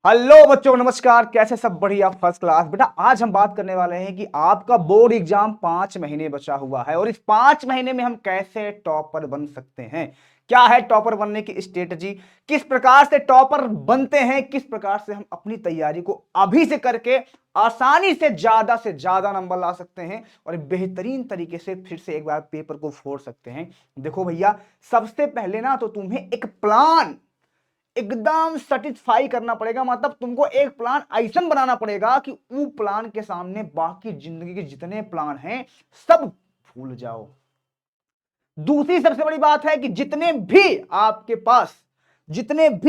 Hello बच्चों, नमस्कार। कैसे सब? बढ़िया, फर्स्ट क्लास। बेटा आज हम बात करने वाले हैं कि आपका बोर्ड एग्जाम 5 महीने बचा हुआ है और इस 5 महीने में हम कैसे टॉपर बन सकते हैं। क्या है टॉपर बनने की स्ट्रेटजी, किस प्रकार से टॉपर बनते हैं, किस प्रकार से हम अपनी तैयारी को अभी से करके आसानी से ज्यादा नंबर ला सकते हैं और बेहतरीन तरीके से फिर से एक बार पेपर को फोड़ सकते हैं। देखो भैया, सबसे पहले ना तो तुम्हें एक प्लान एकदम सेटिस्फाई करना पड़ेगा। मतलब तुमको एक प्लान ऐसा बनाना पड़ेगा कि वो प्लान के सामने बाकी जिंदगी के जितने प्लान हैं सब भूल जाओ। दूसरी सबसे बड़ी बात है कि जितने भी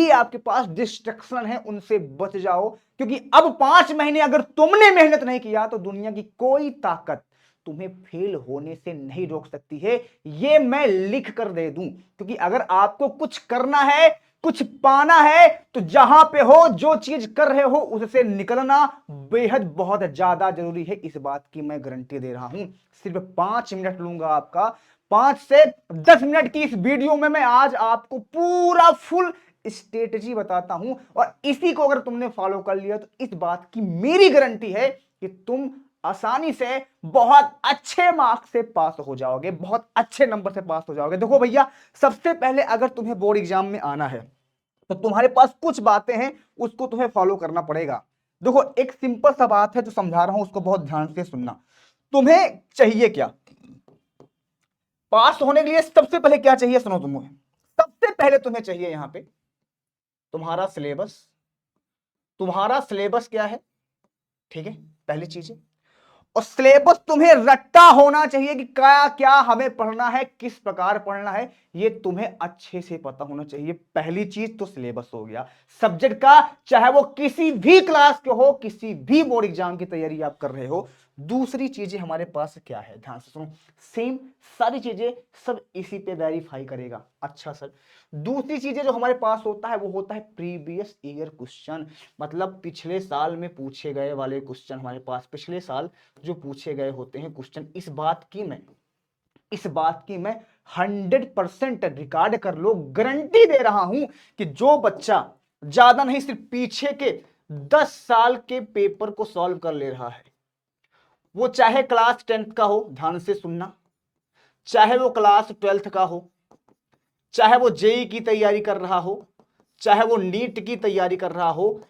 आपके पास डिस्ट्रक्शन है उनसे बच जाओ, क्योंकि अब 5 महीने अगर तुमने मेहनत नहीं किया तो दुनिया की कोई ताकत तुम्हें फेल होने से नहीं रोक सकती है। ये मैं लिख कर दे दूं, क्योंकि अगर आपको कुछ करना है, कुछ पाना है, तो जहां पे हो, जो चीज कर रहे हो उससे निकलना बेहद बहुत ज्यादा जरूरी है। इस बात की मैं गारंटी दे रहा हूं। सिर्फ 5 मिनट लूंगा आपका। 5 से 10 मिनट की इस वीडियो में मैं आज आपको पूरा फुल स्ट्रेटजी बताता हूं और इसी को अगर तुमने फॉलो कर लिया तो इस बात की मेरी गारंटी है कि तुम आसानी से बहुत अच्छे मार्क्स से पास हो जाओगे, बहुत अच्छे नंबर से पास हो जाओगे। देखो भैया, सबसे पहले अगर तुम्हें बोर्ड एग्जाम में आना है तो तुम्हारे पास कुछ बातें हैं, उसको तुम्हें फॉलो करना पड़ेगा। देखो, एक सिंपल सा बात है जो समझा रहा हूं, उसको बहुत ध्यान से सुनना। तुम्हें चाहिए क्या पास होने के लिए? सबसे पहले क्या चाहिए सुनो तुम्हें। सबसे पहले तुम्हें चाहिए यहां पे तुम्हारा सिलेबस। तुम्हारा सिलेबस क्या है? ठीक है, पहली चीज है। और सिलेबस तुम्हें रट्टा होना चाहिए कि क्या क्या हमें पढ़ना है, किस प्रकार पढ़ना है, ये तुम्हें अच्छे से पता होना चाहिए। पहली चीज तो सिलेबस हो गया सब्जेक्ट का, चाहे वो किसी भी क्लास के हो, किसी भी बोर्ड एग्जाम की तैयारी आप कर रहे हो। दूसरी चीजें हमारे पास क्या है, ध्यान से सुनो। सेम सारी चीजें सब इसी पे वेरीफाई करेगा। अच्छा सर, दूसरी चीजें जो हमारे पास होता है वो होता है प्रीवियस ईयर क्वेश्चन। मतलब पिछले साल में पूछे गए वाले क्वेश्चन हमारे पास, पिछले साल जो पूछे गए होते हैं क्वेश्चन। इस बात की मैं 100% रिकॉर्ड कर लो, गारंटी दे रहा हूं कि जो बच्चा ज्यादा नहीं सिर्फ पीछे के 10 साल के पेपर को सॉल्व कर ले रहा है, वो चाहे क्लास 10th का हो, ध्यान से सुनना, चाहे वो क्लास 12th का हो, चाहे वो जेई की तैयारी कर रहा हो, चाहे वो नीट की तैयारी कर रहा हो,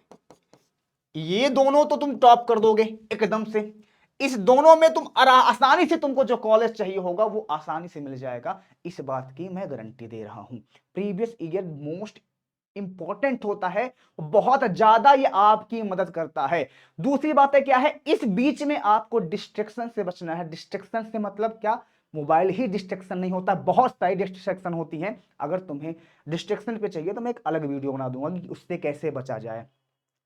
ये दोनों तो तुम टॉप कर दोगे एकदम से। इस दोनों में तुम आसानी से, तुमको जो कॉलेज चाहिए होगा वो आसानी से मिल जाएगा। इस बात की मैं गारंटी दे रहा हूं। प्रीवियस ईयर मोस्ट इंपॉर्टेंट होता है, बहुत ज्यादा ये आपकी मदद करता है। दूसरी बात है क्या है, इस बीच में आपको डिस्ट्रैक्शन से बचना है। डिस्ट्रैक्शन से मतलब क्या? मोबाइल ही डिस्ट्रैक्शन नहीं होता, बहुत सारी डिस्ट्रैक्शन होती हैं। अगर तुम्हें डिस्ट्रैक्शन पे चाहिए तो मैं एक अलग वीडियो बना दूंगा कि उससे कैसे बचा जाए।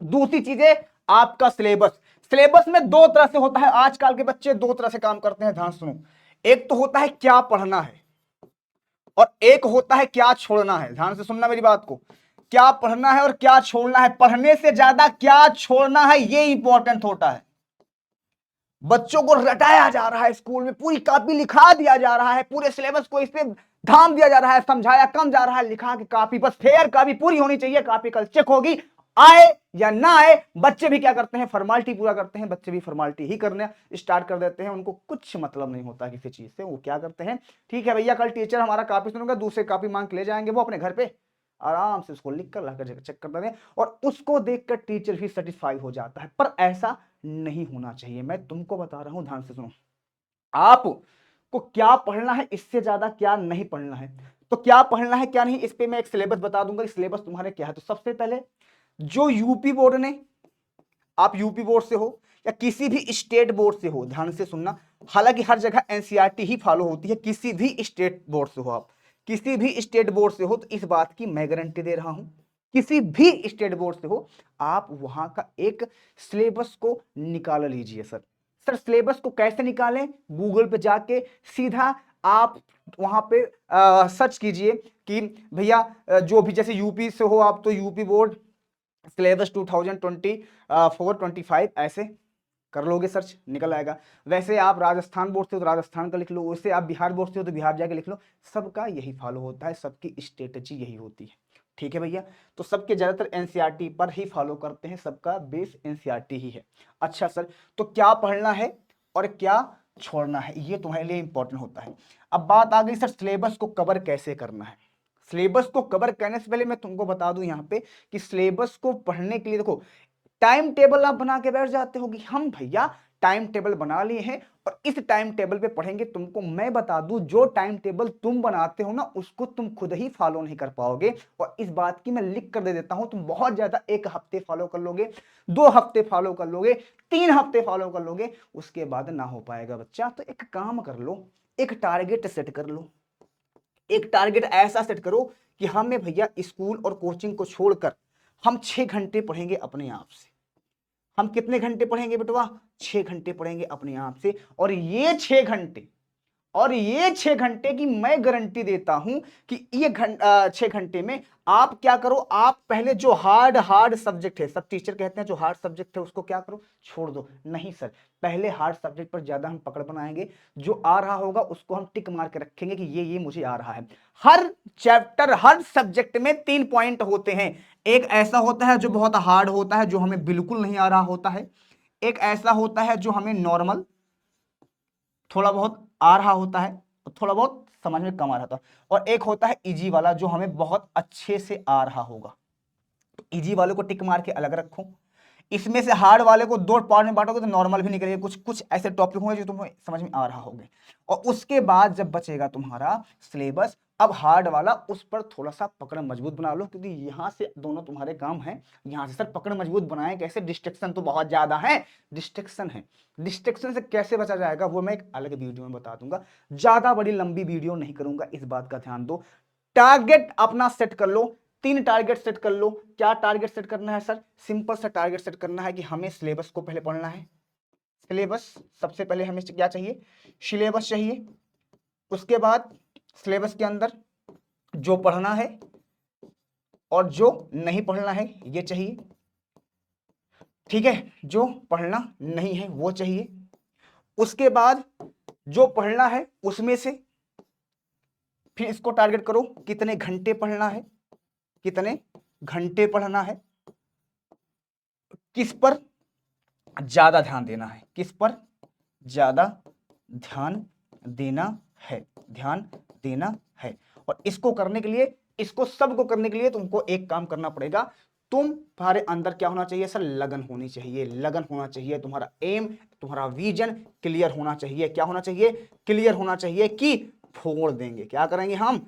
दूसरी चीज है आपका सिलेबस। सिलेबस में दो तरह से होता है, आजकल के बच्चे दो तरह से काम करते हैं, ध्यान सुनो। एक तो होता है क्या पढ़ना है और एक होता है क्या छोड़ना है। ध्यान से सुनना मेरी बात को। क्या पढ़ना है और क्या छोड़ना है, पढ़ने से ज्यादा क्या छोड़ना है ये इंपॉर्टेंट होता है। बच्चों को रटाया जा रहा है, स्कूल में पूरी कॉपी लिखा दिया जा रहा है, पूरे सिलेबस को इस पे धाम दिया जा रहा है, समझाया कम जा रहा है, लिखा कि कॉपी बस फेयर कॉपी पूरी होनी चाहिए, कॉपी कल चेक होगी, आए या ना आए। बच्चे भी क्या करते हैं, फॉर्मेलिटी पूरा करते हैं। बच्चे भी फॉर्मेलिटी ही करने स्टार्ट कर देते हैं, उनको कुछ मतलब नहीं होता किसी चीज से। वो क्या करते हैं, ठीक है भैया कल टीचर हमारा कॉपी सुनूंगा, दूसरे कॉपी मांग के ले जाएंगे वो अपने घर पे, आराम से उसको लिख कर लाकर चेक कर देते हैं और उसको देखकर टीचर भी सेटिस्फाई हो जाता है। पर ऐसा नहीं होना चाहिए। मैं तुमको बता रहा हूं, ध्यान से सुनो। आपको क्या पढ़ना है, इससे ज्यादा क्या नहीं पढ़ना है। तो क्या पढ़ना है क्या नहीं, इस पे मैं एक सिलेबस बता दूंगा कि सिलेबस तुम्हारे क्या है। तो सबसे पहले जो यूपी बोर्ड ने, आप यूपी बोर्ड से हो या किसी भी स्टेट बोर्ड से हो, ध्यान से सुनना। हालांकि हर जगह एनसीईआरटी ही फॉलो होती है, किसी भी स्टेट बोर्ड से हो आप, किसी भी स्टेट बोर्ड से हो तो इस बात की मैं गारंटी दे रहा हूं, किसी भी स्टेट बोर्ड से हो, आप वहां का एक सिलेबस को निकाल लीजिए। सर सर सिलेबस को कैसे निकालें? गूगल पे जाके सीधा आप वहां पे सर्च कीजिए कि भैया जो भी, जैसे यूपी से हो आप तो यूपी बोर्ड सिलेबस 2024-25 ऐसे कर लोगे, सर्च निकल आएगा। वैसे आप राजस्थान बोर्ड से हो तो राजस्थान का लिख लो, वैसे आप बिहार बोर्ड से हो तो बिहार जाके लिख लो। सबका यही फॉलो होता है, सबकी स्ट्रेटजी यही होती है। ठीक है भैया, तो सबके ज्यादातर एनसीईआरटी पर ही फॉलो करते हैं, सबका बेस एनसीईआरटी ही है। अच्छा सर, तो क्या पढ़ना है और क्या छोड़ना है, ये तुम्हारे लिए इंपॉर्टेंट होता है। अब बात आ गई सर सिलेबस को कवर कैसे करना है। सिलेबस को कवर करने से पहले मैं तुमको बता दूं यहाँ पे कि सिलेबस को पढ़ने के लिए देखो, टाइम टेबल आप बना के बैठ जाते हो कि हम भैया टाइम टेबल बना लिए हैं और इस टाइम टेबल पे पढ़ेंगे। तुमको मैं बता दूं, जो टाइम टेबल तुम बनाते हो ना उसको तुम खुद ही फॉलो नहीं कर पाओगे, और इस बात की मैं लिख कर दे देता हूं। तुम बहुत ज्यादा 1 हफ्ते फॉलो कर लोगे, 2 हफ्ते फॉलो कर लोगे, 3 हफ्ते फॉलो कर लोगे, उसके बाद ना हो पाएगा बच्चा। तो एक काम कर लो, एक टारगेट सेट कर लो। एक टारगेट ऐसा सेट करो कि हमें भैया स्कूल और कोचिंग को छोड़कर हम 6 घंटे पढ़ेंगे अपने आप से। हम कितने घंटे पढ़ेंगे बेटवा? 6 घंटे पढ़ेंगे अपने आप से। और ये 6 घंटे की मैं गारंटी देता हूं कि ये 6 घंटे में आप क्या करो, आप पहले जो हार्ड सब्जेक्ट है, सब टीचर कहते हैं जो हार्ड सब्जेक्ट है उसको क्या करो, छोड़ दो। नहीं सर, पहले हार्ड सब्जेक्ट पर ज्यादा हम पकड़ बनाएंगे, जो आ रहा होगा उसको हम टिक मार के रखेंगे कि ये मुझे आ रहा है। हर चैप्टर, हर सब्जेक्ट में 3 पॉइंट होते हैं। एक ऐसा होता है जो बहुत हार्ड होता है, जो हमें बिल्कुल नहीं आ रहा होता है। एक ऐसा होता है जो हमें नॉर्मल थोड़ा बहुत आ रहा होता है, थोड़ा बहुत समझ में कम आ रहा था। और एक होता है इजी वाला जो हमें बहुत अच्छे से आ रहा होगा। तो इजी वाले को टिक मार के अलग रखो। इसमें से हार्ड वाले को 2 पार्ट में बांटोगे तो नॉर्मल भी निकलेगा, कुछ कुछ ऐसे टॉपिक होंगे जो तुम्हें समझ में आ रहा होंगे। और उसके बाद जब बचेगा तुम्हारा सिलेबस, अब हार्ड वाला, उस पर थोड़ा सा पकड़ मजबूत बना लो, क्योंकि यहां से दोनों तुम्हारे काम है। यहां से सर पकड़ मजबूत बनाए कैसे, डिस्ट्रैक्शन तो बहुत ज्यादा है, डिस्ट्रैक्शन है। डिस्ट्रैक्शन से कैसे बचा जाएगा वो मैं एक अलग वीडियो में बता दूंगा, ज्यादा बड़ी लंबी वीडियो नहीं करूंगा, इस बात का ध्यान दो। टारगेट अपना सेट कर लो, 3 टारगेट सेट कर लो। क्या टारगेट सेट करना है सर? सिंपल सा टारगेट सेट करना है कि हमें सिलेबस को पहले पढ़ना है। सिलेबस सबसे पहले हमें क्या चाहिए? सिलेबस चाहिए। उसके बाद सिलेबस के अंदर जो पढ़ना है और जो नहीं पढ़ना है ये चाहिए। ठीक है, जो पढ़ना नहीं है वो चाहिए। उसके बाद जो पढ़ना है उसमें से फिर इसको टारगेट करो, कितने घंटे पढ़ना है, कितने घंटे पढ़ना है, किस पर ज्यादा ध्यान देना है, किस पर ज्यादा ध्यान देना है, ध्यान देना है। और इसको करने के लिए, इसको सबको करने के लिए तुमको एक काम करना पड़ेगा। तुम्हारे अंदर क्या होना चाहिए सर? लगन होनी चाहिए, लगन होना चाहिए। तुम्हारा एम, तुम्हारा विजन क्लियर होना चाहिए। क्या होना चाहिए? क्लियर होना चाहिए कि फोड़ देंगे। क्या करेंगे हम?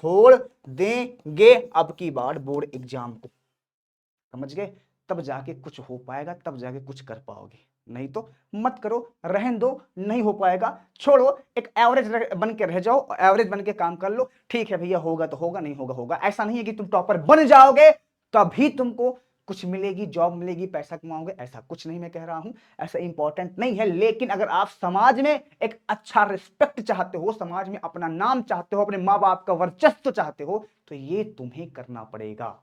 फोड़ देंगे अब की बार बोर्ड एग्जाम को। समझ गए? तब जाके कुछ हो पाएगा, तब जाके कुछ कर पाओगे, नहीं तो मत करो, रहन दो, नहीं हो पाएगा, छोड़ो। एक एवरेज बन के रह जाओ, एवरेज बन के काम कर लो। ठीक है भैया, होगा तो होगा, नहीं होगा होगा। ऐसा नहीं है कि तुम टॉपर बन जाओगे तभी तुमको कुछ मिलेगी, जॉब मिलेगी, पैसा कमाओगे, ऐसा कुछ नहीं मैं कह रहा हूं, ऐसा इंपॉर्टेंट नहीं है। लेकिन अगर आप समाज में एक अच्छा रिस्पेक्ट चाहते हो, समाज में अपना नाम चाहते हो, अपने माँ बाप का वर्चस्व चाहते हो, तो ये तुम्हें करना पड़ेगा।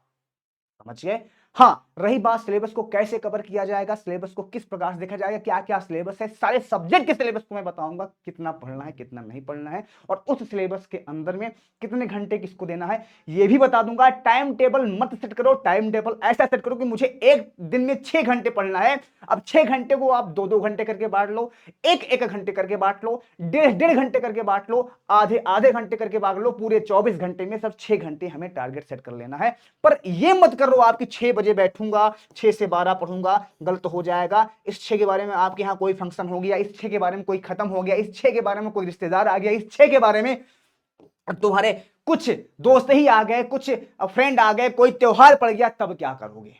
समझिए? हाँ, रही बात सिलेबस को कैसे कवर किया जाएगा, सिलेबस को किस प्रकार से देखा जाएगा, क्या क्या सिलेबस है, सारे सब्जेक्ट के सिलेबस को मैं बताऊंगा, कितना पढ़ना है कितना नहीं पढ़ना है, और उस सिलेबस के अंदर में कितने घंटे किसको देना है ये भी बता दूंगा। टाइम टेबल मत सेट करो, टाइम टेबल ऐसा सेट करो कि मुझे एक दिन में 6 घंटे पढ़ना है। अब 6 घंटे को आप 2-2 घंटे करके बांट लो, 1-1 घंटे करके बांट लो, 1.5-1.5 घंटे करके बांट लो, आधे-आधे घंटे करके बांट लो। पूरे 24 घंटे में सब 6 घंटे हमें टारगेट सेट कर लेना है। पर ये मत करो आपकी 6 बजे बैठूंगा, 6 से 12 पढ़ूंगा, गलत हो जाएगा। इस 6 के बारे में आपके यहाँ कोई फंक्शन हो गया, इस 6 के बारे में कोई खत्म हो गया, इस 6 के बारे में कोई रिश्तेदार आ गया, इस 6 के बारे में तुम्हारे कुछ दोस्त ही आ गए, कुछ फ्रेंड आ गए, कोई त्योहार पड़ गया, तब क्या करोगे?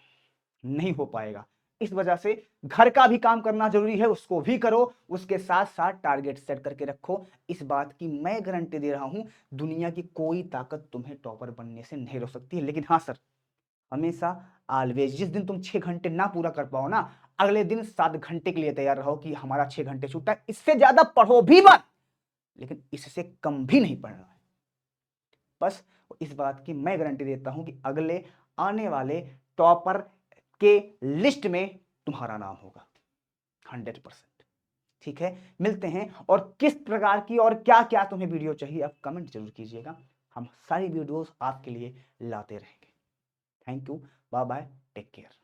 नहीं हो पाएगा। इस वजह से घर का भी काम करना जरूरी है, उसको भी करो, उसके साथ साथ टारगेट सेट करके रखो। इस बात की मैं गारंटी दे रहा हूं, दुनिया की कोई ताकत तुम्हें टॉपर बनने से नहीं रोक सकती है। लेकिन हाँ सर, हमेशा ऑलवेज, जिस दिन तुम 6 घंटे ना पूरा कर पाओ ना, अगले दिन 7 घंटे के लिए तैयार रहो कि हमारा 6 घंटे छूटा है। इससे ज्यादा पढ़ो भी मत, लेकिन इससे कम भी नहीं पढ़ना है। बस इस बात की मैं गारंटी देता हूं कि अगले आने वाले टॉपर के लिस्ट में तुम्हारा नाम होगा 100%। ठीक है, मिलते हैं। और किस प्रकार की और क्या क्या तुम्हें वीडियो चाहिए आप कमेंट जरूर कीजिएगा, हम सारी वीडियोस आपके लिए लाते रहेंगे। Thank you, bye bye, take care.